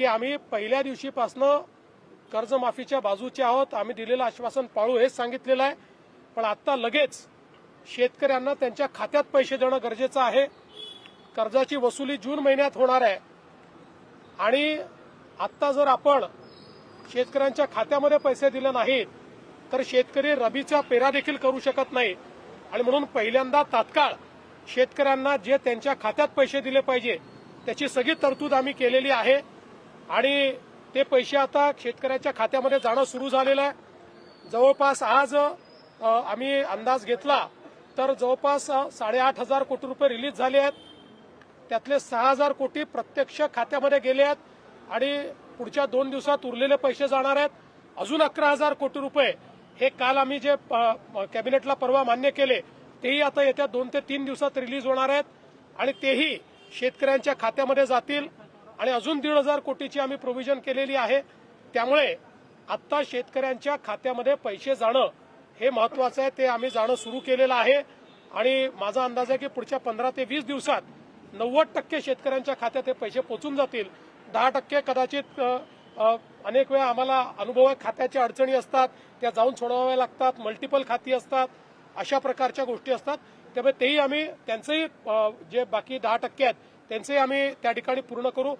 की आम्ही पहिल्या दिवशीपासनं कर्जमाफीच्या बाजूचे आहोत, आम्ही दिलेलं आश्वासन पाळू हेच सांगितलेलं आहे. पण आता लगेच शेतकऱ्यांना त्यांच्या खात्यात पैसे देणं गरजेचं आहे. कर्जाची वसुली जून महिन्यात होणार आहे आणि आता जर आपण शेतकऱ्यांच्या खात्यामध्ये पैसे दिले नाहीत तर शेतकरी रबीचा पेरा देखील करू शकत नाही. आणि म्हणून पहिल्यांदा तात्काळ शेतकऱ्यांना जे त्यांच्या खात्यात पैसे दिले पाहिजे त्याची सगळी तरतूद आम्ही केलेली आहे आणि ते पैसे आता शेतकऱ्यांच्या खात्यामध्ये जाणं सुरू झालेलं आहे. जवळपास आज आम्ही अंदाज घेतला तर जवळपास 8,500 कोटी रुपये रिलीज झाले आहेत. त्यातले 6,000 कोटी प्रत्यक्ष खात्यामध्ये गेले आहेत आणि पुढच्या 2 दिवसात उरलेले पैसे जाणार आहेत. अजून 11,000 कोटी रुपये हे काल आम्ही जे कॅबिनेटला परवा मान्य केले तेही आता येत्या 2 ते 3 दिवसात रिलीज होणार आहेत आणि तेही शेतकऱ्यांच्या खात्यामध्ये जातील. आणि अजून 1,500 कोटीची आम्ही प्रोव्हिजन केलेली आहे. त्यामुळे आता शेतकऱ्यांच्या खात्यामध्ये पैसे जाणं हे महत्वाचं आहे, ते आम्ही जाणं सुरू केलेलं आहे. आणि माझा अंदाज आहे की पुढच्या 15 ते 20 दिवसात 90% शेतकऱ्यांच्या खात्यात हे पैसे पोहोचून जातील. 10% कदाचित अनेक वेळा आम्हाला अनुभव आहे, खात्याच्या अडचणी असतात, त्या जाऊन सोडवाव्या लागतात, मल्टिपल खाती असतात, अशा प्रकारच्या गोष्टी असतात. त्यामुळे तेही आम्ही त्यांचंही जे बाकी 10% आहेत त्यांचंही आम्ही त्या ठिकाणी पूर्ण करू.